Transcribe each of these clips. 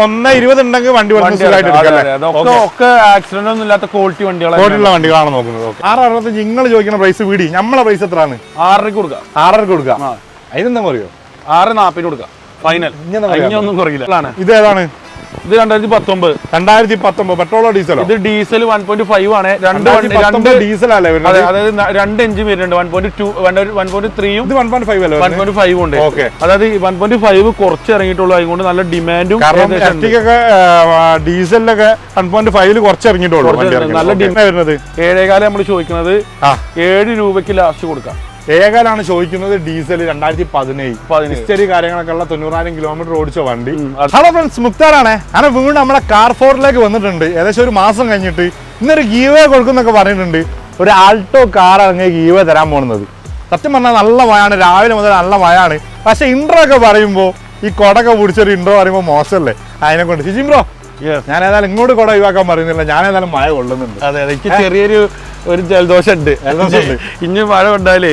1.20 ഉണ്ടെങ്കിൽ വണ്ടി ആക്സിഡന്റ് ഒന്നും ഇല്ലാത്ത ക്വാളിറ്റി വണ്ടികളാണ് നോക്കുന്നത്. 6.65 നിങ്ങൾ ചോദിക്കുന്ന പ്രൈസ് വീടി നമ്മളെ പ്രൈസ് എത്രയാണ്? 6.5 കൊടുക്കാം. 6.5 കൊടുക്കാം. അതിനെന്താ പറയോ? 6.40 കൊടുക്കാം ഫൈനൽ. ഒന്നും കുറയില്ല. ഇത് ഏതാണ്? ഇത് 2019 പെട്രോളോ ഡീസലോ? ഇത് ഡീസൽ 1.5 ആണ്. ഡീസൽ അല്ലേ? അതായത് 2 എഞ്ചിൻ വരുന്നുണ്ട്. 1.2 1.3 ഇത് 1.5 അല്ലേ? 1.5 ഉണ്ട്. അതായത് 1.5 കുറച്ച് ഇറങ്ങിയിട്ടുള്ളൂ. അതുകൊണ്ട് നല്ല ഡിമാൻഡും. ഡീസലിലൊക്കെ 1.5 കുറച്ച് ഇറങ്ങിയിട്ടുള്ളൂ. നല്ല ഡിമാൻഡ് വരുന്നത്. 7.4 നമ്മൾ ചോദിക്കുന്നത് 7 രൂപയ്ക്ക് ലാസ്റ്റ് കൊടുക്കാം. 7.4 ചോദിക്കുന്നത്. ഡീസൽ 2017 കാര്യങ്ങളൊക്കെ ഉള്ള 90,000 കിലോമീറ്റർ ഓടിച്ച വണ്ടി. ഹലോ ഫ്രണ്ട്സ്, മുക്താറാണ്. അങ്ങനെ വീണ്ടും നമ്മളെ കാർ ഫോറിലേക്ക് വന്നിട്ടുണ്ട്. ഏകദേശം ഒരു മാസം കഴിഞ്ഞിട്ട് ഇന്നൊരു ഗീവേ കൊടുക്കുന്നൊക്കെ പറഞ്ഞിട്ടുണ്ട്. ഒരു ആൾട്ടോ കാർ അങ്ങനെ ഗീവേ തരാൻ പോകുന്നത്. സത്യം പറഞ്ഞാൽ നല്ല മഴയാണ്, രാവിലെ മുതൽ നല്ല മഴയാണ്. പക്ഷെ ഇൻട്രോ ഒക്കെ പറയുമ്പോൾ ഈ കൊടൊക്കെ പിടിച്ചൊരു ഇൻട്രോ പറയുമ്പോൾ മോശമല്ലേ? അതിനെ കൊണ്ട് ഷിജിം ബ്രോ, ഞാൻ ഏതായാലും ഇങ്ങോട്ട് കുട ഒഴിവാക്കാൻ പറയുന്നില്ല, ഞാൻ ഏതായാലും മഴ കൊള്ളുന്നുണ്ട്. അതെ, എനിക്ക് ചെറിയൊരു ജലദോഷം ഉണ്ട്. ഇനി മഴ ഉണ്ടായാലേ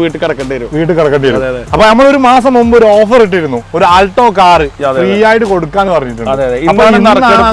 വീട്ടിൽ കിടക്കേണ്ടി വരും. അപ്പൊ നമ്മളൊരു മാസം മുമ്പ് ഒരു ഓഫർ ഇട്ടിരുന്നു, ഒരു ആൾട്ടോ കാർ ഫ്രീ ആയിട്ട് കൊടുക്കാന്ന് പറഞ്ഞിട്ടുണ്ട്.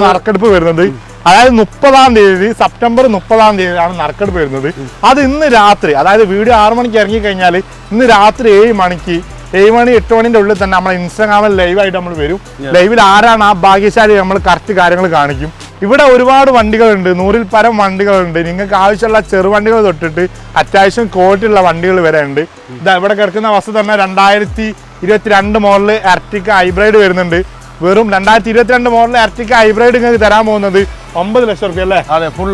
നറുക്കെടുപ്പ് വരുന്നത് അതായത് 30-ാം തീയതി, സെപ്റ്റംബർ 30-ാം തീയതിയാണ് നറുക്കെടുപ്പ് വരുന്നത്. അത് ഇന്ന് രാത്രി, അതായത് വീഡിയോ 6 മണിക്ക് ഇറങ്ങി കഴിഞ്ഞാൽ ഇന്ന് രാത്രി 7 മണിക്ക് 7 മണി 8 മണിന്റെ ഉള്ളിൽ തന്നെ നമ്മളെ ഇൻസ്റ്റാഗ്രാമിൽ ലൈവായിട്ട് നമ്മൾ വരും. ലൈവിൽ ആരാണ് ആ ഭാഗ്യശാലി നമ്മൾ കറക്റ്റ് കാര്യങ്ങൾ കാണിക്കും. ഇവിടെ ഒരുപാട് വണ്ടികളുണ്ട്, 100-ൽ പരം വണ്ടികളുണ്ട്. നിങ്ങൾക്ക് ആവശ്യമുള്ള ചെറുവണ്ടികൾ തൊട്ടിട്ട് അത്യാവശ്യം ക്വാളിറ്റി ഉള്ള വണ്ടികൾ വരെ ഉണ്ട്. ഇതാ ഇവിടെ കിടക്കുന്ന വസ്തു തന്നെ 2022 മോഡൽ എർട്ടിക്ക ഹൈബ്രിഡ് വരുന്നുണ്ട്. വെറും 2022 മോഡൽ എർട്ടിക്ക ഹൈബ്രിഡ് നിങ്ങൾക്ക് തരാൻ പോകുന്നത് 9 ലക്ഷം റുപ്യ അല്ലേ? അതെ, ഫുൾ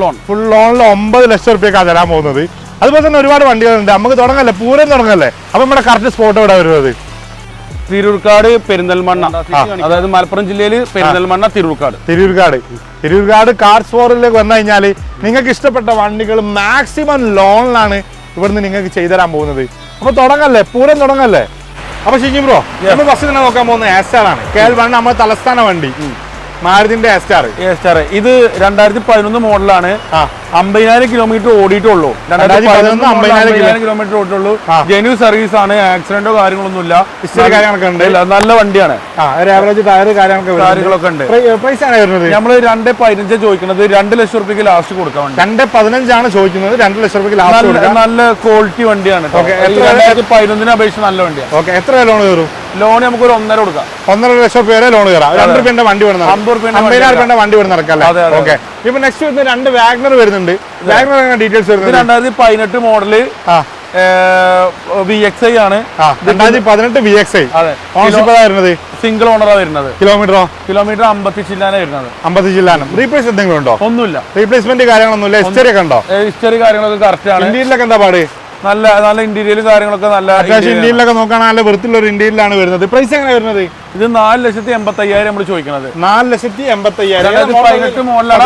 ലോണിൽ 9 ലക്ഷം റുപ്യക്കാണ് തരാൻ പോകുന്നത്. അതുപോലെ തന്നെ ഒരുപാട് വണ്ടികളുണ്ട്. നമുക്ക് തുടങ്ങല്ലേ, പൂരം തുടങ്ങല്ലേ? അപ്പൊ നമ്മുടെ കറക്റ്റ് സ്പോട്ട് ഇവിടെ വരുന്നത് തിരൂർക്കാട്, പെരിന്തൽമണ്ണ. അതായത് മലപ്പുറം ജില്ലയിൽ പെരിന്തൽമണ്ണ, തിരൂർക്കാട് കാർ സ്റ്റോറിലേക്ക് വന്നു കഴിഞ്ഞാൽ നിങ്ങൾക്ക് ഇഷ്ടപ്പെട്ട വണ്ടികൾ മാക്സിമം ലോണിലാണ് ഇവിടുന്ന് നിങ്ങൾക്ക് ചെയ്തുതരാൻ പോകുന്നത്. അപ്പൊ തുടങ്ങല്ലേ, പൂരം തുടങ്ങല്ലേ? അപ്പൊ ഷിജിം ബ്രോ, നമ്മൾ ഫസ്റ്റ് തന്നെ നോക്കാൻ പോകുന്ന എസ്റ്റാറാണ്. KL1 നമ്മുടെ തലസ്ഥാന വണ്ടി, മാരുതിന്റെ എസ്റ്റാർ. ഇത് 2011 മോഡലാണ്. 50,000 കിലോമീറ്റർ ഓടിയിട്ടുള്ളൂ. 50,000 കിലോമീറ്റർ ഓടിയിട്ടുള്ളൂ. ജെന്യൂ സർവീസ് ആണ്, ആക്സിഡന്റോ കാര്യങ്ങളൊന്നും ഇല്ല. നല്ല വണ്ടിയാണ്. കാര്യങ്ങളൊക്കെ ഉണ്ട്. നമ്മള് 2.15 ചോദിക്കുന്നത്. 2 ലക്ഷം റുപ്യക്ക് ലാസ്റ്റ് കൊടുക്കാൻ. 2.15 ചോദിക്കുന്നത്. 2 ലക്ഷം റുപ്യക്ക് ലാസ്റ്റ്. നല്ല ക്വാളിറ്റി വണ്ടിയാണ്. 2011 അപേക്ഷിച്ച് നല്ല വണ്ടിയാണ്. എത്ര ലോൺ കയറും? ലോൺ നമുക്ക് ഒരു 1.5 കൊടുക്കാം. 1.5 ലക്ഷം രൂപ വരെ ലോൺ കയറാം. 2 രൂപയുടെ വണ്ടി വേണം, 50,000 രൂപയുടെ വണ്ടി വേണം നടക്കാം. ഓക്കെ, ഇപ്പൊ നെക്സ്റ്റ് വരുന്ന 2 വാഗ്നർ വരുന്നുണ്ട്. വാഗ്നർ ഡീറ്റെയിൽസ് വരുന്നത് 2018 മോഡല് VXI ആണ്. 2018 VXI. വരുന്നത് സിംഗിൾ ഓണറാ വരുന്നത്. കിലോമീറ്റർ 50 ചില്ലാനാണ് വരുന്നത്. 50 ചില്ലാനം. റീപ്ലേസ് എന്തെങ്കിലും ഉണ്ടോ? ഒന്നുമില്ല. റീപ്ലേസ്മെന്റ് കാര്യങ്ങളൊന്നുമില്ല. ഹിസ്റ്ററി ഒക്കെ ഉണ്ടോ? ഹിസ്റ്ററി കാര്യങ്ങളൊക്കെ കറക്റ്റ് ആണ്. ഇന്ത്യയിലൊക്കെ എന്താ പാട്? നല്ല ഇന്റീരിയലും കാര്യങ്ങളൊക്കെ നല്ല ഇന്ത്യയിലൊക്കെ നോക്കാൻ നല്ല വൃത്തിയുള്ള ഒരു ഇന്ത്യയിലാണ് വരുന്നത്. പ്രൈസ് എങ്ങനെ വരുന്നത്? ഇത് 4,85,000 നമ്മൾ ചോദിക്കുന്നത്. 4,85,000. 18 മോഡലാണ്.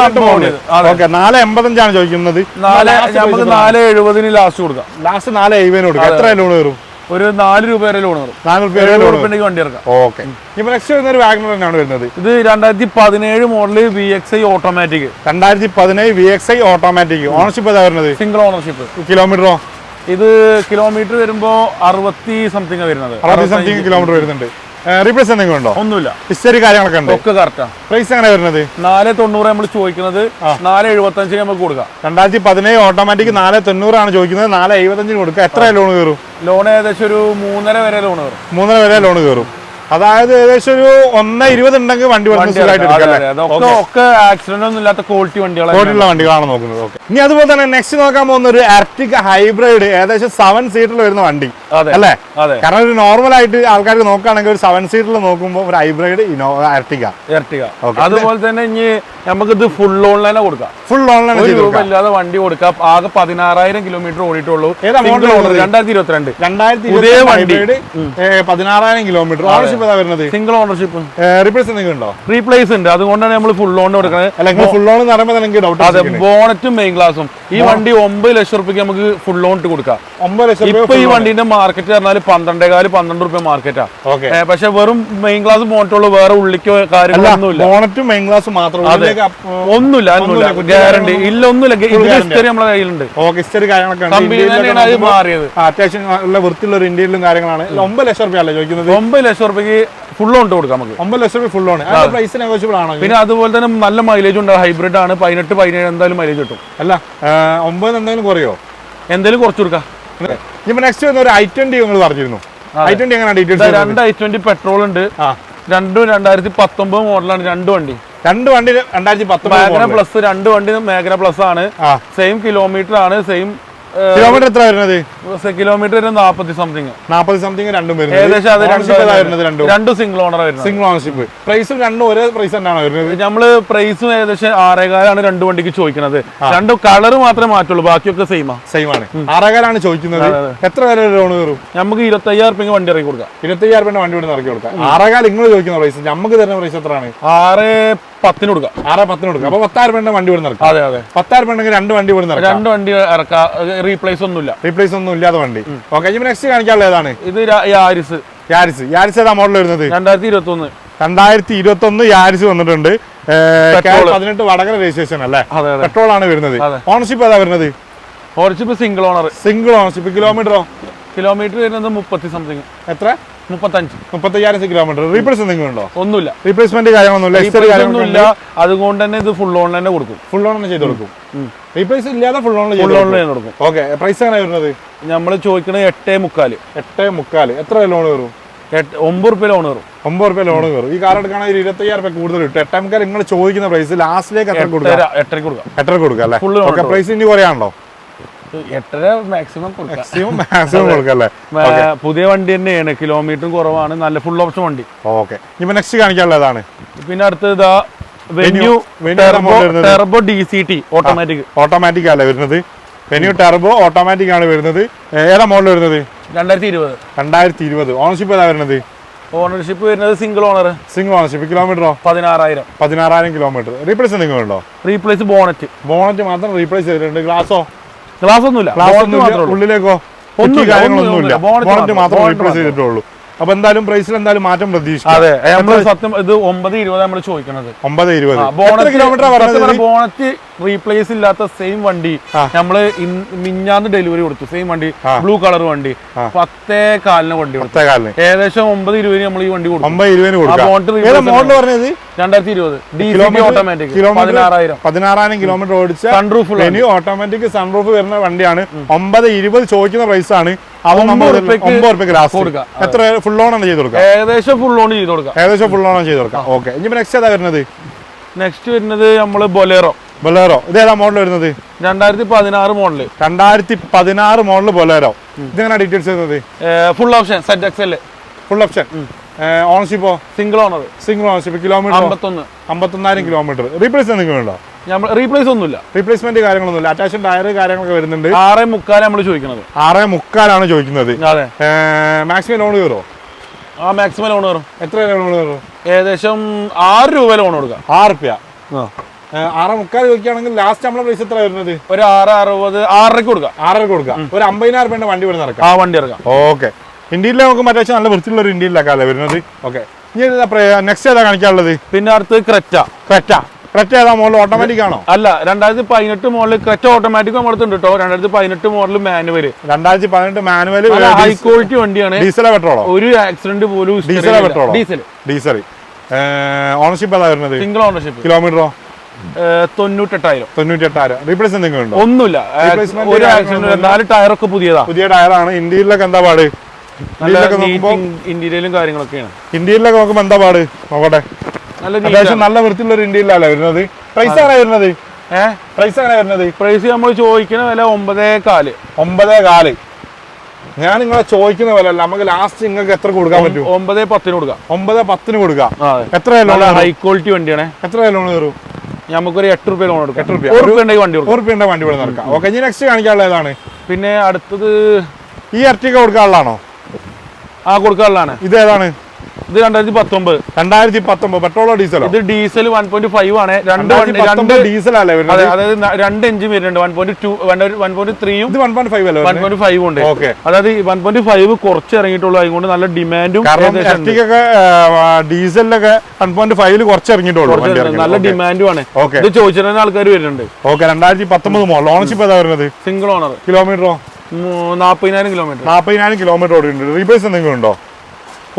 4,85 ചോദിക്കുന്നത്. 4,70 ലാസ്റ്റ് കൊടുക്കാം. ലാസ്റ്റ് 4,70 കൊടുക്കാം. എത്ര ലോൺ വരും? ഒരു 4 രൂപ വരെ ലോൺ വരും. 4 രൂപ വണ്ടി ഇറക്കാം. ഓക്കെ, ഇപ്പൊ നെക്സ്റ്റ് വരുന്ന ഒരു വാഗ്നർ തന്നെയാണ് വരുന്നത്. ഇത് 2017 model VXI automatic. 2017 VXI automatic. Ownership ഏതാ വരുന്നത്? Single ownership. കിലോമീറ്ററോ? ഇത് കിലോമീറ്റർ വരുമ്പോ 60 സംതിങ് വരുന്നത്. 60 സംതിങ് കിലോമീറ്റർ വരുന്നുണ്ട്. റീപ്ലേസ് എന്തെങ്കിലും ഉണ്ടോ? ഒന്നുമില്ല. ഹിസ്റ്ററി കാര്യങ്ങളൊക്കെ ഉണ്ട്. ഒക്കെ കറക്റ്റാ. പ്രൈസ് എങ്ങനെ വരുന്നത്? 4,90 നമ്മൾ ചോദിക്കുന്നത്. 4,75 നമുക്ക് കൊടുക്കാം. 2017 ഓട്ടോമാറ്റിക് 4,90 ചോദിക്കുന്നത്. 4,75 കൊടുക്കുക. എത്ര ലോൺ കയറും? ലോൺ ഏകദേശം ഒരു 3.5 വരെ ലോൺ കയറും. 3.5 വരെ ലോൺ കയറും. അതായത് ഏകദേശം ഒരു 1.20 ഉണ്ടെങ്കിൽ വണ്ടി ഒക്കെ ആക്സിഡന്റ് ഒന്നും ഇല്ലാത്ത ക്വാളിറ്റി വണ്ടികളാണ് നോക്കുന്നത്. ഓക്കെ, ഇനി അതുപോലെ തന്നെ നെക്സ്റ്റ് നോക്കാൻ പോകുന്ന ഒരു എർട്ടിക്ക ഹൈബ്രിഡ്, ഏകദേശം 7 സീറ്റിൽ വരുന്ന വണ്ടി അല്ലേ? കാരണം ഒരു നോർമൽ ആയിട്ട് ആൾക്കാർക്ക് നോക്കുകയാണെങ്കിൽ ഒരു 7 സീറ്റിൽ നോക്കുമ്പോൾ ഒരു ഹൈബ്രിഡ് എർട്ടിക്ക. അതുപോലെ തന്നെ ഇനി നമുക്ക് ഇത് ഫുൾ ഓൺലൈനെ കൊടുക്കാം. ഫുൾ ഓൺലൈൻ ഇല്ലാതെ വണ്ടി കൊടുക്കാം. ആകെ 16,000 കിലോമീറ്റർ ഓടിയിട്ടുള്ളൂ. 2022 16,000 കിലോമീറ്റർ. Single ownership. റീപ്ലേസ് എന്തെങ്കിലും ഉണ്ടോ? റീപ്ലേസ് ഉണ്ട്. അതുകൊണ്ടാണ് നമ്മൾ ഫുൾ ലോൺ കൊടുക്കുന്നത്. ഫുൾ ലോൺ എന്ന് പറയുമ്പോൾ ബോണറ്റും മെയിൻ ഗ്ലാസും ഈ വണ്ടി 9 ലക്ഷം റുപ്യക്ക് നമുക്ക് ഫുൾ ലോൺ ഇട്ട് കൊടുക്കാം. 9 ലക്ഷം ഇപ്പൊ ഈ വണ്ടിന്റെ മാർക്കറ്റ് പറഞ്ഞാൽ 12 റുപ്യ മാർക്കറ്റാ. പക്ഷെ വെറും മെയിൻ ക്ലാസ് ബോണറ്റുള്ളൂ, വേറെ ഉള്ളിക്കോ കാര്യങ്ങളൊന്നുമില്ല. ബോണറ്റും മെയിൻ ക്ലാസ് മാത്രം, ഒന്നുമില്ല, ഗ്യാരണ്ടി ഇല്ല, ഒന്നുമില്ല. ഹിസ്റ്ററി നമ്മളെ കയ്യിലുണ്ട്, ഹിസ്റ്ററി മാറിയത് അത്യാവശ്യം നല്ല വൃത്തിയുള്ള ഒരു ഇന്ത്യയിലും കാര്യങ്ങളാണ്. 9 ലക്ഷം റുപ്യ അല്ലേ ചോദിക്കുന്നത്? 9 ലക്ഷം റുപ്യക്ക് ഫുൾ ലോൺ ഇട്ട് കൊടുക്കാം നമുക്ക്. 9 ലക്ഷം രൂപ ഫുൾ ലോൺ. പ്രൈസ് നെഗോഷ്യബിൾ ആണോ? പിന്നെ അതുപോലെ തന്നെ നല്ല മൈലേജ് ഉണ്ട്, ഹൈബ്രിഡ് ആണ്. 18-17 എന്തായാലും മൈലേജ് കിട്ടും. അല്ല 9 എന്തെങ്കിലും കുറയോ? എന്തെങ്കിലും കുറച്ച് കൊടുക്കാം. ഇപ്പൊ നെക്സ്റ്റ് വരുന്ന ഒരു i20 നിങ്ങൾ പറഞ്ഞിരുന്നു. i20 എങ്ങനെയാണ് ഡീറ്റെയിൽസ്? 2 i20 പെട്രോൾ ഉണ്ട്, രണ്ടും 2019 മോഡലാണ്. രണ്ട് വണ്ടി 2019 മേഘന പ്ലസ്, 2 വണ്ടി മേഘന പ്ലസ് ആണ്. സെയിം കിലോമീറ്റർ ആണ്, സെയിം കിലോമീറ്റർ എത്ര വരുന്നത്? കിലോമീറ്റർ 40 സംതിങ് രണ്ടും ഏകദേശം. രണ്ട് സിംഗിൾ ഓണർ വരുന്നത്, സിംഗിൾ ഓണർഷിപ്പ്. പ്രൈസും രണ്ടും ഒരേ പ്രൈസ് തന്നെയാണോ വരുന്നത്? നമ്മള് പ്രൈസും ഏകദേശം 6,500 രണ്ട് വണ്ടിക്ക് ചോദിക്കുന്നത്. രണ്ടും കളർ മാത്രമേ മാറ്റുള്ളൂ, ബാക്കിയൊക്കെ സെയിം ആണ്. 6,500 ചോദിക്കുന്നത്. എത്ര വരെ ലോൺ കയറും? നമുക്ക് 25,000 റുപ്യ വണ്ടി ഇറക്കി കൊടുക്കാം. 25,000 വണ്ടി ഇറക്കി കൊടുക്കാം. 6,500 നിങ്ങൾ ചോദിക്കുന്ന പ്രൈസ്, നമുക്ക് തരുന്ന പ്രൈസ് എത്രയാണ്? 6,10 കൊടുക്കാം. 6,10 കൊടുക്കാം. അപ്പൊ 10,000 വണ്ടി ഇവിടെ ഇറക്കാം. അതെ 10,000 രണ്ട് വണ്ടി ഇവിടെ ഇറക്കാം. രണ്ട് വണ്ടി ഇറക്കാം, റീപ്ലേസ് ഒന്നും ഇല്ലാത്ത വണ്ടി. ഓക്കെ, നെക്സ്റ്റ് കാണിക്കാനുള്ള ഏതാണ്? ഇത് യാരിസ്. ഏതാ മോഡൽ വരുന്നത്? 2021 യാരിസ് വന്നിട്ടുണ്ട്. 18 വടകര രജിസ്ട്രേഷൻ അല്ലേ? പെട്രോൾ ആണ് വരുന്നത്. ഓണർഷിപ്പ് ഏതാ വരുന്നത്? Ownership single ownership. കിലോമീറ്റർ വരുന്നത് 30 സംതിങ്. എത്ര? 35,000 കിലോമീറ്റർ. റീപ്ലേസ് എന്തെങ്കിലും ഉണ്ടോ? ഒന്നുമില്ല, റീപ്ലേസ്മെന്റ് കാര്യങ്ങളൊന്നുമില്ല. അതുകൊണ്ട് തന്നെ ഇത് ഫുൾ ഓൺ തന്നെ കൊടുക്കും. ഫുൾ ഓൺ ചെയ്ത് കൊടുക്കും. റീപ്ലേസ് ഇല്ലാതെ ഫുൾ ഓൺ കൊടുക്കും. ഓക്കെ, പ്രൈസ് എങ്ങനെ വരുന്നത്? നമ്മൾ ചോദിക്കുന്നത് 8,300. എത്ര ലോൺ കയറും? 9 റുപ്യ ലോൺ കയറും. 9 റുപ്യ ലോൺ കയറും. ഈ കാർ എടുക്കുകയാണെങ്കിൽ 25,000 രൂപ കൂടുതൽ കിട്ടും. 8,500 നിങ്ങൾ ചോദിക്കുന്ന പ്രൈസ് ലാസ്റ്റിലേക്ക് 8 കൊടുക്കാം അല്ലേ? ഓക്കെ, പ്രൈസ് ഇനി കുറയാണല്ലോ? 8.5 മാക്സിമം കൊടുക്കാം. പുതിയ വണ്ടി തന്നെയാണ്, കിലോമീറ്ററും കുറവാണ്, നല്ല ഫുൾ ഓപ്ഷൻ വണ്ടി. ഓക്കെ, ഇപ്പൊ നെക്സ്റ്റ് കാണിക്കാനുള്ളതാണ്. പിന്നെ അടുത്തത് ടെർബോ DCT ഓട്ടോമാറ്റിക് അല്ലേ വരുന്നത്? വെന്യൂ ടെർബോ ഓട്ടോമാറ്റിക് ആണ് വരുന്നത്. ഏതാ മോഡൽ വരുന്നത്? 2020. ഓണർഷിപ്പ് ഏതാ വരുന്നത്? ഓണർഷിപ്പ് വരുന്നത് സിംഗിൾ ഓണർഷിപ്പ്. കിലോമീറ്ററോ? 16,000 കിലോമീറ്റർ. റീപ്ലേസ് എന്തെങ്കിലും ഉണ്ടോ? റീപ്ലേസ് ബോണറ്റ് മാത്രം റീപ്ലേസ് ചെയ്തിട്ടുണ്ട്. ഗ്ലാസ് ഒന്നുമില്ല. ഉള്ളിലേക്കോ കാര്യങ്ങളൊന്നുമില്ല, ബോണറ്റ് മാത്രം റീപ്ലേസ് ചെയ്തിട്ടുള്ളൂ. അപ്പൊ എന്തായാലും പ്രൈസിൽ എന്തായാലും മാറ്റം പ്രതീക്ഷിക്കാം. അതെ, സത്യം ഇത് 9,20 നമ്മൾ ചോദിക്കുന്നത്. 9,20 കിലോമീറ്റർ. ബോണറ്റ് റീപ്ലേസ് ഇല്ലാത്ത സെയിം വണ്ടി നമ്മള് മിഞ്ഞാന്ന് ഡെലിവറി കൊടുത്തു. സെയിം വണ്ടി, ബ്ലൂ കളർ വണ്ടി, 10,400 വണ്ടി. ഏകദേശം 9,20 നമ്മൾ ഈ വണ്ടി കൊടുക്കും. 2020 ഓട്ടോമാറ്റിക് 16,000 കിലോമീറ്റർ ഓടിച്ച ഓട്ടോമാറ്റിക് സൺറൂഫ് വരുന്ന വണ്ടിയാണ്. 9,20 ചോദിക്കുന്ന പ്രൈസ് ആണ്. എത്ര ഫുൾ ഓൺ ആണ് ചെയ്ത് കൊടുക്കാം? ഏകദേശം ഫുൾ ഓൺ ചെയ്ത് കൊടുക്കാം. ഓക്കെ, ഇനി നെക്സ്റ്റ് ഏതാ വരുന്നത്? നെക്സ്റ്റ് വരുന്നത് നമ്മള് ബൊലേറോ. ഇത് ഏതാ മോഡൽ വരുന്നത്? 2016 മോഡല്. 2016 model Bolero. ഇതെങ്ങനെ ഡീറ്റെയിൽസ് വരുന്നത്? Full option ZXL. Full option. ഓണർഷിപ്പോ? Single ownership. Kilometre 51,000 kilometre. Replace എന്തെങ്കിലും ഉണ്ടോ? റീപ്ലേസ് ഒന്നുമില്ല, റീപ്ലേസ്മെന്റ് കാര്യങ്ങളൊന്നുമില്ല. അറ്റാച്ച്ഡ് ടയർ കാര്യങ്ങളൊക്കെ വരുന്നുണ്ട്. 6,300 നമ്മൾ ചോദിക്കുന്നത്. 6,300 ചോദിക്കുന്നത്. മാക്സിമം ലോൺ കയറുമോ? മാക്സിമം ലോൺ കയറും. എത്ര ലോൺ കയറും? ഏകദേശം 6 രൂപ ലോൺ കൊടുക്കാം. 6 രൂപ. 6,300 ചോദിക്കുകയാണെങ്കിൽ ലാസ്റ്റ് നമ്മളെ പ്രൈസ് എത്ര വരുന്നത്? ഒരു 6,60, 6.5 കൊടുക്കാം. 6.5 കൊടുക്കാം. ഒരു 50,000 രൂപ വണ്ടി ഇവിടെ ഇറക്കാം. വണ്ടി ഇറക്കാം. ഓക്കെ, ഇന്ത്യയിലെ നമുക്ക് അത്യാവശ്യം നല്ല വൃത്തിയുള്ള ഒരു ഇന്ത്യയിലേക്കല്ലേ വരുന്നത്. ഓക്കെ, ഇനി നെക്സ്റ്റ് ഏതാ കാണിക്കാനുള്ളത്? പിന്നെ അടുത്ത് ക്രെറ്റ ഏതാ മോഡൽ? ഓട്ടോമാറ്റിക് ആണോ? അല്ല, 2018 മോഡൽ ക്രെറ്റ ഓട്ടോമാറ്റിക് നമ്മളടുത്തുണ്ട് കേട്ടോ. 2018 model manual. 2018 manual high quality വണ്ടിയാണ്. ഡീസലോ പെട്രോളോ? ഒരു ആക്സിഡന്റ് പോലും. ഡീസൽ. ഓണർഷിപ്പ് ഏതാ വരുന്നത്? Single ownership. കിലോമീറ്ററോ? 98,000. റീപ്ലേസ് എന്തെങ്കിലും ഉണ്ടോ? ഒന്നുമില്ല, ഒരു ആക്സിഡന്റ്. 4 ടയറൊക്കെ പുതിയ ടയറാണ്. ഇന്ത്യയിലൊക്കെ എന്താ പാട്? ഇന്ത്യയിലും കാര്യങ്ങളൊക്കെയാണ്. ഇന്ത്യയിലൊക്കെ നോക്കുമ്പോ എന്താ പാട് നോക്കട്ടെ. അത്യാവശ്യം നല്ല വൃത്തിയുള്ള ഒരു ഇന്ത്യയിലല്ലേ വരുന്നത്. പ്രൈസ് എങ്ങനെ വരുന്നത്? പ്രൈസ് നമ്മൾ ചോദിക്കുന്ന വില 9,400. 9,400. ഞാൻ നിങ്ങളെ ചോദിക്കുന്ന വില അല്ല, നമുക്ക് ലാസ്റ്റ് നിങ്ങൾക്ക് എത്ര കൊടുക്കാൻ പറ്റും? 9,10 കൊടുക്കാം. 9,10 കൊടുക്കാം. എത്ര ലോൺ? ഹൈ ക്വാളിറ്റി വണ്ടിയാണ്. എത്ര ലോൺ കയറും? നമുക്കൊരു 8 രൂപ ലോൺ കൊടുക്കാം. 8 രൂപ വണ്ടി ഇവിടെ നടക്കാം. ഓക്കെ, ഇനി നെക്സ്റ്റ് കാണിക്കാനുള്ള ഏതാണ്? പിന്നെ അടുത്തത് ഈ എർട്ടിക കൊടുക്കാനുള്ളതാണോ? കൊടുക്കാനുള്ളതാണ്. ഇത് ഏതാണ്? ഇത് 2019 പെട്രോളോ ഡീസലോ? ഇത് ഡീസൽ 1.5 ആണ്. ഡീസൽ അല്ലേ? അതായത് 2 എഞ്ചിൻ വരുന്നുണ്ട്. 1.2 1.3 ഇത് 1.5 അല്ലേ? 1.5 ഉണ്ട്. അതായത് 1.5 കുറച്ച് ഇറങ്ങിയിട്ടുള്ളൂ. അതുകൊണ്ട് നല്ല ഡിമാൻഡും ഡീസലിലൊക്കെ 1.5 കുറച്ച് ഇറങ്ങിയിട്ടുള്ളൂ. നല്ല ഡിമാൻഡും ആണ്. ഇത് ചോദിച്ചിരുന്ന ആൾക്കാർ വരുന്നുണ്ട്. 2019 മോഡൽ. ഓണർഷിപ്പ് ഏതാ വരുന്നത്? Single owner. കിലോമീറ്ററോ? 40,000 കിലോമീറ്റർ. 40,000 കിലോമീറ്റർ ഓടിയിട്ടുണ്ട്. റീപ്ലേസ് എന്തെങ്കിലും ഉണ്ടോ?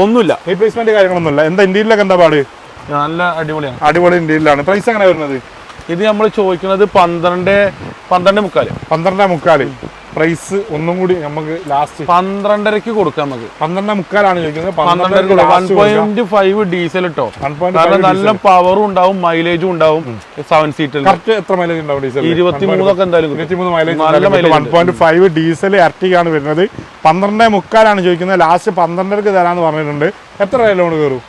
ഒന്നുമില്ല. റീപ്ലേസ്മെന്റ് കാര്യങ്ങളൊന്നുമില്ല. എന്താ ഇന്ത്യയിലൊക്കെ എന്താ പാട്? നല്ല അടിപൊളിയാണ്. അടിപൊളി ഇന്ത്യയിലാണ്. പ്രൈസ് എങ്ങനെ വരുന്നത്? ഇത് നമ്മൾ ചോദിക്കുന്നത് 12.5. പ്രൈസ് ഒന്നും കൂടി നമുക്ക് ലാസ്റ്റ് 12.5 കൊടുക്കാം. നമുക്ക് 12.5 ചോദിക്കുന്നത്. 1.5 ഡീസൽ ഇട്ടോ. നല്ല പവറും ഉണ്ടാവും, മൈലേജും ഉണ്ടാവും. 7 സീറ്റിൽ എത്ര മൈലേജ് ഉണ്ടാവും? ഡീസൽ 23 ഒക്കെ എന്തായാലും 23 മൈലേജ്. 1.5 ഡീസൽ എർട്ടിഗാണ് വരുന്നത്. 12.5 ചോദിക്കുന്നത്. ലാസ്റ്റ് 12.5 തരാന്ന് പറഞ്ഞിട്ടുണ്ട്. എത്ര ലോൺ കയറും?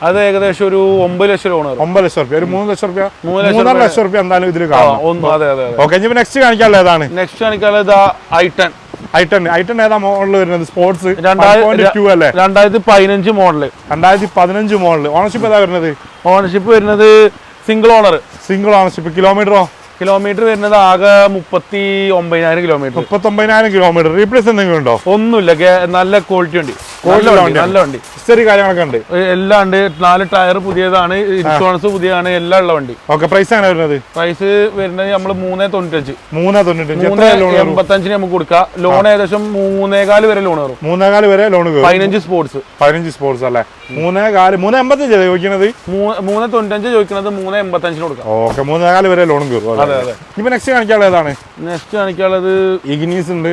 അത് ഏകദേശം ഒരു 9 ലക്ഷം ലോൺ. 9 ലക്ഷം രൂപ. ഒരു 3 ലക്ഷം രൂപ, 3.5 ലക്ഷം രൂപ എന്തായാലും ഇതിൽ കാണാം. നെക്സ്റ്റ് കാണിക്കാനുള്ള ഏതാണ്? നെക്സ്റ്റ് കാണിക്കാനുള്ളത് i10 ഏതാ മോഡൽ വരുന്നത്? സ്പോർട്സ് 2015 അല്ലേ? 2015 മോഡല്. 2015 മോഡൽ. ഓണർഷിപ്പ് ഏതാ വരുന്നത്? ഓണർഷിപ്പ് വരുന്നത് single owner. Single ownership. Kilometre വരുന്നത് ആകെ 39,000 കിലോമീറ്റർ. 39,000 കിലോമീറ്റർ. റീപ്ലേസ് എന്തെങ്കിലും ഉണ്ടോ? ഒന്നുമില്ല. നല്ല ക്വാളിറ്റി വണ്ടി. നല്ല വണ്ടി. ഹിസ്റ്ററി കാര്യങ്ങളൊക്കെ ഉണ്ട്. എല്ലാം ഉണ്ട്. 4 ടയർ പുതിയതാണ്. ഇൻഷുറൻസ് പുതിയതാണ്. എല്ലാം ഉള്ള വണ്ടി. പ്രൈസ് എങ്ങനെ വരുന്നത്? പ്രൈസ് വരുന്നത് നമ്മൾ 3.95. 3.95 നമുക്ക് കൊടുക്കാം. ലോൺ ഏകദേശം 3.25 വരെ ലോൺ കയറും. 3.25 വരെ ലോൺ കയറും. 15 സ്പോർട്സ് അല്ലേ? 3.85 ചോദിക്കുന്നത്. 3.95 ചോദിക്കുന്നത്. 3.85 കൊടുക്കാം. 3.25 വരെ ലോൺ കയറും. ഇപ്പൊ നെക്സ്റ്റ് കാണിക്കാനുള്ളത് ഏതാണ്? നെക്സ്റ്റ് കാണിക്കാനുള്ളത് ഇഗ്നീസ് ഉണ്ട്,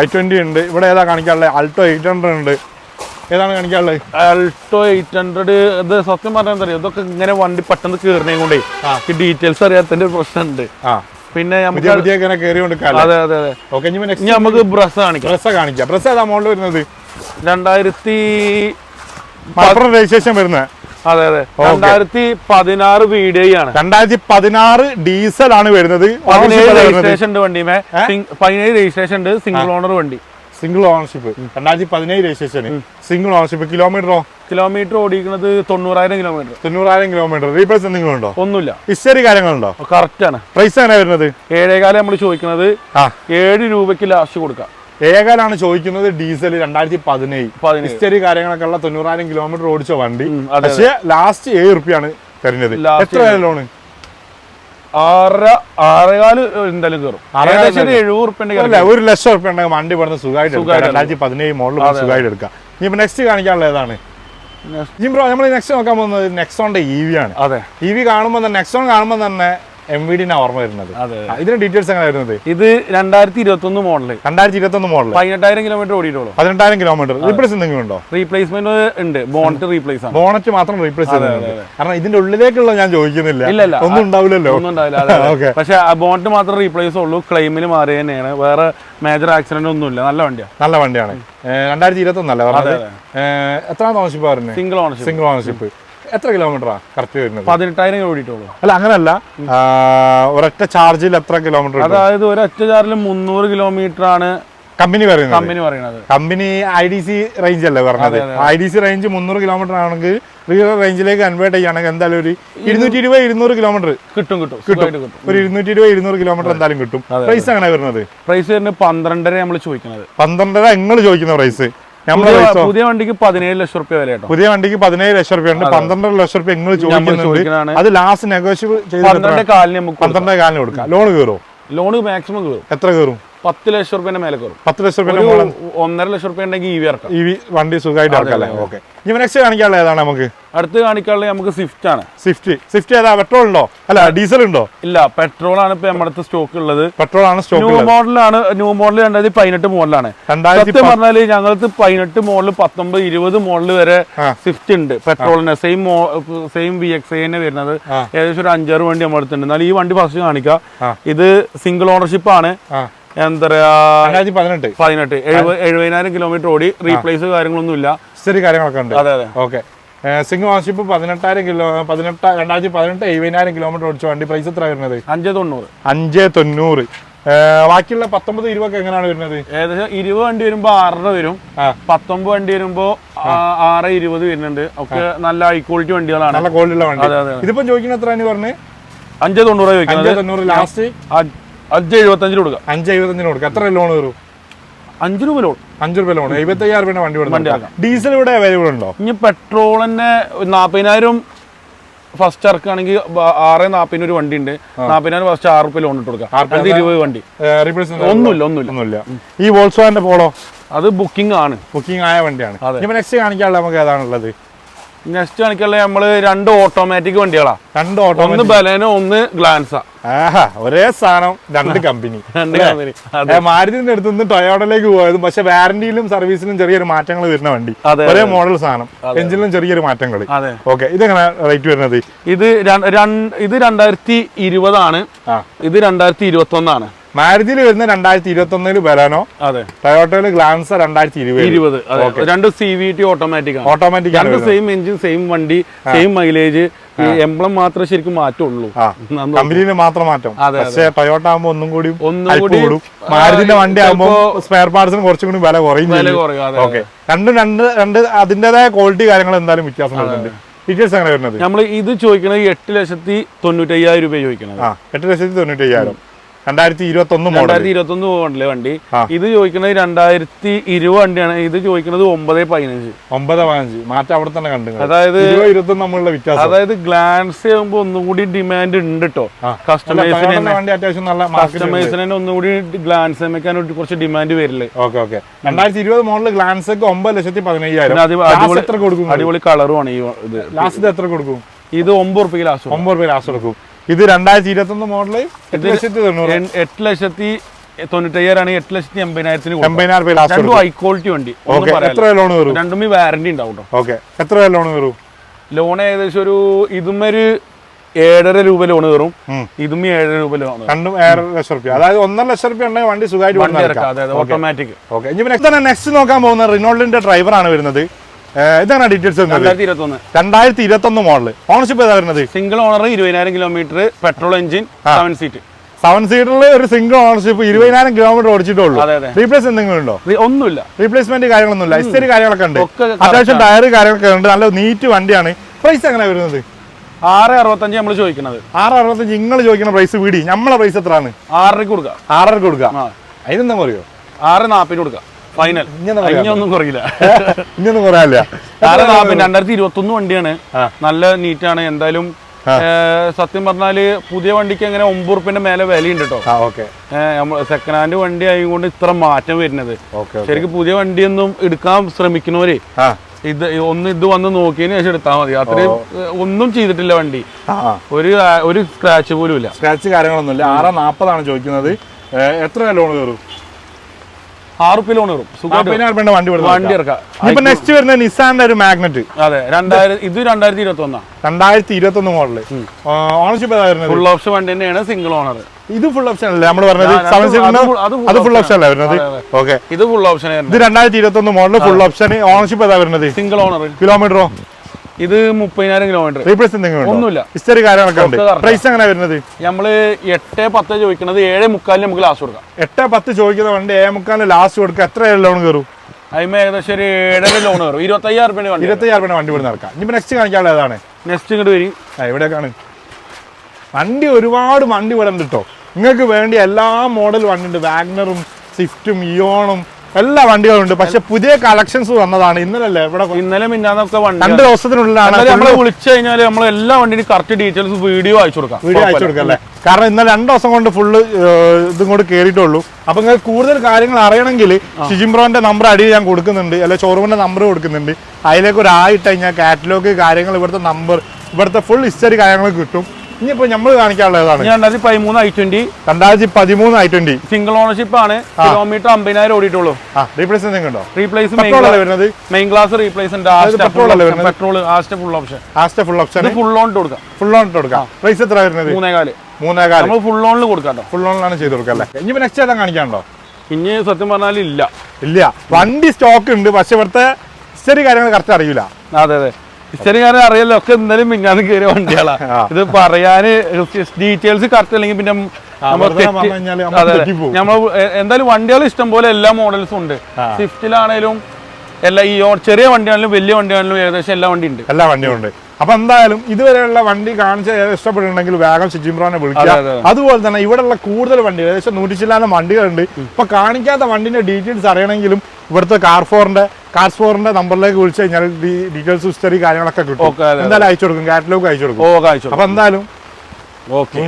i20 ഉണ്ട്. ഇവിടെ ഏതാ കാണിക്കാനുള്ളത്? ആൾട്ടോ 800 ഉണ്ട്. ഏതാണ് കാണിക്കാനുള്ളത്? ആൾട്ടോ 800. ഇത് സത്യം പറഞ്ഞാൽ എന്താ അറിയാം, ഇതൊക്കെ ഇങ്ങനെ വണ്ടി പെട്ടെന്ന് കയറുന്നേ കൊണ്ടേ ഡീറ്റെയിൽസ് അറിയാത്തതിന്റെ പ്രശ്നമുണ്ട്. പിന്നെ നമുക്ക് ബ്രസ് കാണിക്കാം. ബ്രസ് ഏതാ മോഡൽ വരുന്നത്? 2000 രജിസ്ട്രേഷൻ വരുന്നത്. 2016 വീഡിയോയാണ്. 2016 ഡീസൽ ആണ് വരുന്നത്. 17 രജിസ്ട്രേഷൻ ഉണ്ട് വണ്ടിമേ. 17 രജിസ്ട്രേഷൻ ഉണ്ട്. സിംഗിൾ ഓണർ വണ്ടി. Single ownership. 2017 registration. Single ownership. Kilometre ഓടിക്കുന്നത് 90,000 കിലോമീറ്റർ. 90,000 കിലോമീറ്റർ. റീപ്ലേസ് എന്തെങ്കിലും ഉണ്ടോ? ഒന്നുമില്ല. ഹിസ്റ്ററി കാര്യങ്ങളുണ്ടോ? കറക്റ്റ് ആണ്. പ്രൈസ് എങ്ങനെ വരുന്നത്? 7.25 നമ്മൾ ചോദിക്കുന്നത്. 7 രൂപയ്ക്ക് ലാസ്റ്റ് കൊടുക്കാം. 7.25 ചോദിക്കുന്നത്. ഡീസൽ 2017. ഹിസ്റ്ററി കാര്യങ്ങളൊക്കെ ഉള്ള 90,000 കിലോമീറ്റർ ഓടിച്ച വണ്ടി. പക്ഷേ ലാസ്റ്റ് 7 റുപ്യാണ് തരുന്നത്. എത്ര ലോണ്? 6.25 എന്തായാലും കയറും. 1 ലക്ഷം റുപ്യ ഉണ്ടെങ്കിൽ വണ്ടി പറഞ്ഞ സുഖമായിട്ട് 2017 മോഡൽ സുഖമായിട്ട് എടുക്കാം. ഇനിയിപ്പോ നെക്സ്റ്റ് കാണിക്കാനുള്ള ഏതാണ്? ബ്രോ, നമ്മൾ നെക്സ്റ്റ് നോക്കാൻ പോകുന്നത് നെക്സോണിന്റെ EV ആണ്. EV കാണുമ്പോൾ തന്നെ, നെക്സോൺ കാണുമ്പോൾ തന്നെ MVD ഓർമ്മ വരുന്നത്. ഇതിന്റെ ഡീറ്റെയിൽസ് എങ്ങനെ വരുന്നത്? ഇത് 2021 മോഡല്. 18,000 കിലോമീറ്റർ ഓടിയിട്ടുള്ളൂ. 18,000 കിലോമീറ്റർ. റീപ്ലേസ് എന്തെങ്കിലും ഉണ്ടോ? റീപ്ലേസ്മെന്റ് ഉണ്ട്. ബോണറ്റ് റീപ്ലേസ് ആണ്. ബോണറ്റ് മാത്രം റീപ്ലേസ് ചെയ്യുന്നുണ്ട്. കാരണം ഇതിന്റെ ഉള്ളിലേക്കുള്ള ഞാൻ ചോദിക്കുന്നില്ല. ഇല്ല, ഒന്നും ഉണ്ടാവില്ലല്ലോ. പക്ഷെ ബോണറ്റ് മാത്രം റീപ്ലേസ് ഉള്ളൂ. ക്ലെയിമിൽ മാറിയ തന്നെയാണ്. വേറെ മേജർ ആക്സിഡന്റ് ഒന്നുമില്ല. നല്ല വണ്ടിയാണ്. 2021 അല്ലേ പറഞ്ഞത്? എത്രാമത്തെ ഓണർഷിപ്പ് പറഞ്ഞത്? Single ownership. എത്ര കിലോമീറ്ററാ കറക്റ്റ് വരുന്നത്? 18,000 ഓടിയിട്ടുള്ളൂ. അല്ല, അങ്ങനല്ല. ഒരൊറ്റ ചാർജിൽ എത്ര കിലോമീറ്റർ? അതായത് ഒരൊറ്റ ചാർജിൽ 300 കിലോമീറ്റർ ആണ് കമ്പനി പറയുന്നത്. കമ്പനി IDC റേഞ്ച് അല്ലേ പറഞ്ഞത്? IDC റേഞ്ച് 300 കിലോമീറ്റർ ആണെങ്കിൽ റിയൽ റേഞ്ചിലേക്ക് കൺവേർട്ട് ചെയ്യുകയാണെങ്കിൽ എന്തായാലും ഒരു 220-200 കിലോമീറ്റർ കിട്ടും. ഒരു 220-200 കിലോമീറ്റർ എന്തായാലും കിട്ടും. പ്രൈസ് എങ്ങനെ വരുന്നത്? പ്രൈസ് വരുന്നത് 12.5 നമ്മൾ ചോദിക്കുന്നത്. 12.5 നിങ്ങൾ ചോദിക്കുന്ന പ്രൈസ്. പുതിയ വണ്ടിക്ക് 17 ലക്ഷം രൂപ വില. പുതിയ വണ്ടിക്ക് 17 ലക്ഷം രൂപ ഉണ്ട്. 12 ലക്ഷം രൂപ നിങ്ങൾ ചോദിക്കുന്നുണ്ട്. അത് ലാസ്റ്റ് നെഗോഷ്യബിൾ ചെയ്ത് 12.5 കൊടുക്കാം. ലോൺ കയറും? ലോൺ മാക്സിമം കയറും. എത്ര കയറും? 10 ലക്ഷം രൂപ മേലെ കയറും. 10 ലക്ഷം രൂപ, 1.5 ലക്ഷം രൂപ ഉണ്ടെങ്കിൽ EV വണ്ടി സുഖമായിട്ട് ഇറക്കാം. ഓക്കെ. ഇനി നെക്സ്റ്റ് കാണിക്കാനുള്ള ഏതാണ്? നമുക്ക് അടുത്ത് കാണിക്കാനുള്ളത് നമുക്ക് സ്വിഫ്റ്റ് ആണ്. സ്വിഫ്റ്റ് ഏതാ? പെട്രോൾ ഉണ്ടോ? അല്ല, ഡീസൽ ഉണ്ടോ? ഇല്ല, പെട്രോൾ ആണ് ഇപ്പൊ നമ്മുടെ സ്റ്റോക്ക് ഉള്ളത്. പെട്രോൾ ആണ് സ്റ്റോക്ക്. ന്യൂ മോഡൽ 2018 മോഡലാണ്. സത്യം പറഞ്ഞാല് ഞങ്ങൾക്ക് 18 മോഡൽ 19, 20 മോഡൽ വരെ സ്വിഫ്റ്റ് ഉണ്ട്. പെട്രോളിന് സെയിം VXI തന്നെ വരുന്നത്. ഏകദേശം ഒരു 5-6 വണ്ടി നമ്മുടെ അടുത്തുണ്ട്. എന്നാൽ ഈ വണ്ടി ഫസ്റ്റ് കാണിക്കാം. ഇത് സിംഗിൾ ഓണർഷിപ്പ് ആണ്. എന്താ പറയാ, 70,000 കിലോമീറ്റർ ഓടി. റീപ്ലേസ് കാര്യങ്ങളൊന്നും ഇല്ല. കാര്യങ്ങളൊക്കെ ഉണ്ട്. ഓക്കെ. സിംഗിൾ ഓണർഷിപ്പ് 2018 70,000 കിലോമീറ്റർ ഓടിച്ച വണ്ടി. പ്രൈസ് എത്ര വരുന്നത്? 590. 590. ബാക്കിയുള്ള 19-20 എങ്ങനെയാണ് വരുന്നത്? ഏകദേശം 20 വണ്ടി വരുമ്പോ 6.5 വരും, 19 വണ്ടി വരുമ്പോ 6.20 വരുന്നുണ്ട്. ഒക്കെ നല്ല ഹൈ ക്വാളിറ്റി വണ്ടികളാണ്, നല്ല ക്വാളിറ്റിയുള്ള വണ്ടി. ഇതിപ്പോ ചോദിക്കുന്നത് എത്രയാണ് പറഞ്ഞത്? 590 ചോദിക്കുന്നത്. ലാസ്റ്റ് 5.75 കൊടുക്കാം. 5.75 കൊടുക്കാം. എത്ര ലോൺ വരും? 5 രൂപ ലോൺ. 5 രൂപ ലോൺ. 75,000 രൂപ വണ്ടി കൊടുക്കാം. ഡീസൽ ഇവിടെ അവൈലബിൾ ഉണ്ടോ? ഇനി പെട്രോൾ തന്നെ 40,000 ഫസ്റ്റ് ഇറക്കുകയാണെങ്കിൽ 6.40 ഒരു വണ്ടി ഉണ്ട്. 40,000 ഫസ്റ്റ് 6 രൂപ ലോൺ ഇട്ട് കൊടുക്കാം. 20 വണ്ടി ഒന്നുമില്ല. ഈ വോൾസ്വാഗന്റെ പോളോ അത് ബുക്കിംഗ് ആണ്, ബുക്കിംഗ് ആയ വണ്ടിയാണ്. നെക്സ്റ്റ് കാണിക്കാനുള്ള നമുക്ക് ഏതാണുള്ളത്? നെക്സ്റ്റ് കാണിക്കാനുള്ള നമ്മള് 2 ഓട്ടോമാറ്റിക് വണ്ടികളാ. 2 ഓട്ടോ, ഒന്ന് ബലേനോ ഒന്ന് ഗ്ലാൻസാ. ഒരേ സാധനം 2 കമ്പനി. മാരുതിന്റെ അടുത്തുനിന്ന് ടൊയോട്ടയിലേക്ക് പോയത്, പക്ഷെ വാറന്റിയിലും സർവീസിലും ചെറിയൊരു മാറ്റങ്ങൾ വരുന്ന വണ്ടി. ഒരേ മോഡൽ സാധനം, എഞ്ചിനിലും ചെറിയൊരു മാറ്റങ്ങൾ. ഓക്കെ, ഇതെങ്ങനെ റേറ്റ് വരുന്നത്? ഇത് 2020 ആണ്, ഇത് 2021 ആണ്. മാരുതിയിൽ വരുന്ന 2021 ബലാനോ, ടൊയോട്ടയില് ഗ്ലാൻസ 2020. 2 CVT ഓട്ടോമാറ്റിക് ആണ്. 2 സെയിം എഞ്ചിൻ, സെയിം വണ്ടി, സെയിം മൈലേജ്. എംബ്ലം മാത്രമേ ശരിക്കും മാറ്റമുള്ളൂ, കമ്പനിയിൽ മാത്രം മാറ്റം. പക്ഷേ ടൊയോട്ട ആകുമ്പോ ഒന്നും കൂടി കൂടും. മാരുതിന്റെ വണ്ടി ആകുമ്പോ സ്പെയർ പാർട്സിന് കുറച്ചും കൂടി വില കുറയും. ഓക്കെ, രണ്ട് അതിന്റേതായ ക്വാളിറ്റി കാര്യങ്ങൾ എന്തായാലും വ്യത്യാസം വരുന്നുണ്ട്. ഡീറ്റെയിൽസ് എങ്ങനെ വരുന്നത്? നമ്മൾ ഇത് ചോദിക്കുന്നത് 8,95,000 രൂപ ചോദിക്കുന്നത്. 8,95,000. 2021 മോഡല് വണ്ടി. ഇത് ചോദിക്കുന്നത് 2020 വണ്ടിയാണ്. ഇത് ചോദിക്കുന്നത് 9,15. മാറ്റം അവിടെ തന്നെ കണ്ടു. അതായത് 2021 തമ്മിലുള്ള വ്യത്യാസം. അതായത് ഗ്ലാൻസ് ആകുമ്പോ ഒന്നും കൂടി ഡിമാൻഡ് ഉണ്ട് കേട്ടോ. കസ്റ്റമേഴ്സിന് ഒന്നുകൂടി ഗ്ലാൻസ് വെക്കാൻ കുറച്ച് ഡിമാൻഡ് വരില്ലേ. 2020 മോഡൽ ഗ്ലാൻസ് 9,15,000. അടിപൊളി കളറുമാണ്. ഈ ഇത് ലാസ്റ്റ് എത്ര കൊടുക്കും? ഇത് 9 രൂപ ലാസ്റ്റ്. 9 രൂപ ലാസ്റ്റ് കൊടുക്കും. ഇത് 2021 മോഡല് 8,95,000 8,80,000 രണ്ടും ഹൈ ക്വാളിറ്റി വണ്ടി. എത്ര ലോൺ വരും? രണ്ടും വാറന്റി ഉണ്ടാവും. എത്ര ലോൺ വരും? ലോൺ ഏകദേശം ഒരു ഇതുമൊരു 7.5 രൂപ ലോൺ കയറും, ഇതും 7 രൂപ ലോൺ. രണ്ടും 7.5 ലക്ഷം രൂപ. അതായത് 1.5 ലക്ഷം രൂപ ഉണ്ടെങ്കിൽ വണ്ടി സുഖമായിട്ട് ഓട്ടോമാറ്റിക്. നെക്സ്റ്റ് നോക്കാൻ പോകുന്ന റിനോൾഡിന്റെ ഡ്രൈവർ ആണ് വരുന്നത്. ഇതാണ് ഡീറ്റെയിൽസ്. 2021 മോഡൽ. ഓണർഷിപ്പ് ഏതാ വരുന്നത്? Single owner, 20,000 kilometre, petrol engine, 7 seat. 7 സീറ്ററിൽ ഒരു സിംഗിൾ ഓണർഷിപ്പ്, 20,000 കിലോമീറ്റർ ഓടിച്ചിട്ടുള്ളൂ. റീപ്ലേസ് എന്തെങ്കിലും ഉണ്ടോ? ഒന്നുമില്ല, റീപ്ലേസ്മെന്റ് കാര്യങ്ങളൊന്നുമില്ല. ഇസ്റ്ററി കാര്യങ്ങളൊക്കെ ഉണ്ട്, അത്യാവശ്യം ടയർ കാര്യങ്ങളൊക്കെ ഉണ്ട്. നല്ല നീറ്റ് വണ്ടിയാണ്. പ്രൈസ് എങ്ങനെ വരുന്നത്? 6.65 നമ്മൾ ചോദിക്കുന്നത്. 6.65 നിങ്ങൾ ചോദിക്കുന്ന പ്രൈസ് വീടി. നമ്മളെ പ്രൈസ് എത്രയാണ്? 6.5 കൊടുക്കാം. 6.5 കൊടുക്കാം. അതിനെന്താ പറയോ? 6.40 കൊടുക്കാം. ഫൈനൽ. ഇനിയൊന്നും കുറയില്ല. ഇനിയൊന്നും കുറയില്ല. 2021 വണ്ടിയാണ്, നല്ല നീറ്റാണ്. എന്തായാലും സത്യം പറഞ്ഞാല് പുതിയ വണ്ടിക്ക് അങ്ങനെ 9 റുപ്യന്റെ മേലെ വിലയുണ്ട് കേട്ടോ. സെക്കൻഡ് ഹാൻഡ് വണ്ടി ആയതുകൊണ്ട് ഇത്ര മാറ്റം വരുന്നത്. ശരിക്കും പുതിയ വണ്ടിയൊന്നും എടുക്കാൻ ശ്രമിക്കുന്നവരെ ഇത് വന്ന് നോക്കിയതിന് ശേഷം എടുത്താൽ മതി. അത്രയും ഒന്നും ചെയ്തിട്ടില്ല വണ്ടി, ഒരു സ്ക്രാച്ച് പോലും ഇല്ല. സ്ക്രാച്ച് കാര്യങ്ങളൊന്നുമില്ല. 6.40 ചോദിക്കുന്നത്. എത്ര ലോൺ കയറും? 6 രൂപ ലോൺ വരും. വണ്ടി ഇറക്കാം. നെക്സ്റ്റ് വരുന്ന നിസാന്റെ ഒരു മാഗ്നറ്റ്. അതെ, ഇത് 2021 മോഡല്. ഓണർഷിപ്പ് ഫുൾ ഓപ്ഷൻ വണ്ടി തന്നെയാണ്, സിംഗിൾ ഓണർ. ഇത് ഫുൾ ഓപ്ഷൻ അല്ലേ നമ്മൾ പറഞ്ഞത്? അത് ഫുൾ ഓപ്ഷൻ അല്ലേ വരുന്നത്? ഓക്കെ, ഇത് ഫുൾ ഓപ്ഷൻ. ഇത് 2021 മോഡല്, ഫുൾ ഓപ്ഷൻ. ഓണർഷിപ്പ് ഏതാ വരുന്നത്? Single owner. കിലോമീറ്ററോ? ഇത് 30,000 കിലോമീറ്റർ. റീപ്ലേസ് ഒന്നുമില്ല. ഹിസ്റ്ററി കാര്യങ്ങളൊക്കെ ഉണ്ട്. പ്രൈസ് എങ്ങനെ വരുന്നത്? നമ്മള് 8.10 ചോദിക്കുന്നത്, 7.25 നമുക്ക് ലാസ്റ്റ് കൊടുക്കാം. 8.10 ചോദിക്കുന്ന വണ്ടി 7.25 ലാസ്റ്റ് കൊടുക്കുക. എത്ര ലോൺ കയറും? അതിന് ഏകദേശം ഒരു 7.5 ലോൺ കയറും. 25,000 രൂപ വണ്ടി. 25,000 രൂപ വണ്ടി ഇവിടെ നടക്കാം. ഇനി നെക്സ്റ്റ് കാണിക്കാനുള്ള ഏതാണ്? നെക്സ്റ്റ് ഇങ്ങോട്ട് വരും. ഇവിടേക്കാണ് വണ്ടി. ഒരുപാട് വണ്ടി ഇവിടെ ഉണ്ട് കേട്ടോ. നിങ്ങൾക്ക് വേണ്ടി എല്ലാ മോഡൽ വണ്ടി ഉണ്ട്. വാഗ്നറും സ്വിഫ്റ്റും ഇയോണും എല്ലാ വണ്ടികളും ഉണ്ട്. പക്ഷെ പുതിയ കളക്ഷൻസ് വന്നതാണ്. ഇന്നലെ മിന്നാന്നൊക്കെ 2 ദിവസത്തിനുള്ളിലാണ്. നമ്മള് വിളിച്ചു കഴിഞ്ഞാൽ നമ്മൾ എല്ലാ വണ്ടിയും കറക്റ്റ് ഡീറ്റെയിൽസ് വീഡിയോ അയച്ചു കൊടുക്കാം. അല്ലേ? കാരണം ഇന്നലെ 2 ദിവസം കൊണ്ട് ഫുള്ള് ഇതും കൂടെ കയറിയിട്ടുള്ളൂ. അപ്പൊ നിങ്ങൾക്ക് കൂടുതൽ കാര്യങ്ങൾ അറിയണമെങ്കിൽ ഷിജിംബ്രോന്റെ നമ്പർ അടിയിൽ ഞാൻ കൊടുക്കുന്നുണ്ട്, അല്ലെ ഷോറൂമിന്റെ നമ്പർ കൊടുക്കുന്നുണ്ട്. അതിലേക്ക് ഒരു ആയിട്ട് കഴിഞ്ഞാൽ കാറ്റലോഗ് കാര്യങ്ങൾ, ഇവിടുത്തെ നമ്പർ, ഇവിടുത്തെ ഫുൾ ഹിസ്റ്ററി കാര്യങ്ങൾ കിട്ടും. ഇനിയിപ്പോ നമ്മൾ കാണിക്കാനുള്ളതാണ് 2013 i20 സിംഗിൾ ഓണർഷിപ്പ് ആണ്. കിലോമീറ്റർ 50,000 ഓടിയിട്ടുള്ളൂ. റീപ്ലേസ് ഉണ്ടോ? റീപ്ലേസ് വരുന്നത് മെയിൻ ക്ലാസ് റീപ്ലേസ് ഉണ്ട്. Petrol Asta full option. Full option full loan കൊടുക്കാം. ഫുൾ ലോൺ കൊടുക്കാം. പ്രൈസ് എത്ര വരുന്നത്? 3.25. നമ്മൾ ഫുൾ ലോണിൽ കൊടുക്കാം. ഫുൾ ലോണിലാണ് ചെയ്ത് കൊടുക്കാം അല്ലേ? ഇനി നെക്സ്റ്റ് ഏതാ കാണിക്കാനുണ്ടോ? ഇനി സത്യം പറഞ്ഞാൽ ഇല്ല. വണ്ടി സ്റ്റോക്ക് ഉണ്ട്, പക്ഷെ ഇവിടുത്തെ ഹിസ്റ്ററി കാര്യങ്ങൾ കറക്റ്റ് അറിയില്ല. അതെ, ഹിസ്റ്ററിക്കാരെ അറിയാലോ. ഒക്കെ ഇന്നലെ മിഞ്ഞാന്ന് കയറിയ വണ്ടികളാ. ഇത് പറയാന് ഡീറ്റെയിൽസ് കറക്റ്റ് അല്ലെങ്കിൽ പിന്നെ നമ്മൾ എന്തായാലും വണ്ടികൾ ഇഷ്ടം പോലെ എല്ലാ മോഡൽസും ഉണ്ട്. സ്വിഫ്റ്റിലാണേലും എല്ലാ ഈ ചെറിയ വണ്ടിയാണെങ്കിലും വലിയ വണ്ടിയാണെങ്കിലും ഏകദേശം എല്ലാ വണ്ടിയും ഉണ്ട്. അപ്പൊ എന്തായാലും ഇതുവരെയുള്ള വണ്ടി കാണിച്ച് ഇഷ്ടപ്പെട്ടിട്ടുണ്ടെങ്കിൽ വേഗം ഷിജിംബ്രോനെ വിളിക്കുക. അതുപോലെ തന്നെ ഇവിടെയുള്ള കൂടുതൽ വണ്ടികൾ ഏകദേശം 100 ചില്ലാനം വണ്ടികളുണ്ട്. ഇപ്പൊ കാണിക്കാത്ത വണ്ടിന്റെ ഡീറ്റെയിൽസ് അറിയണമെങ്കിലും ഇവിടുത്തെ കാർസ്ഫോറിന്റെ നമ്പറിലേക്ക് വിളിച്ചു കഴിഞ്ഞാൽ ഡീറ്റെയിൽസ് ഹിസ്റ്ററി കാര്യങ്ങളൊക്കെ കിട്ടും. എന്തായാലും അയച്ചു കൊടുക്കും, കാറ്റലോഗ് അയച്ചു കൊടുക്കും. അപ്പൊ എന്തായാലും ഓക്കെ.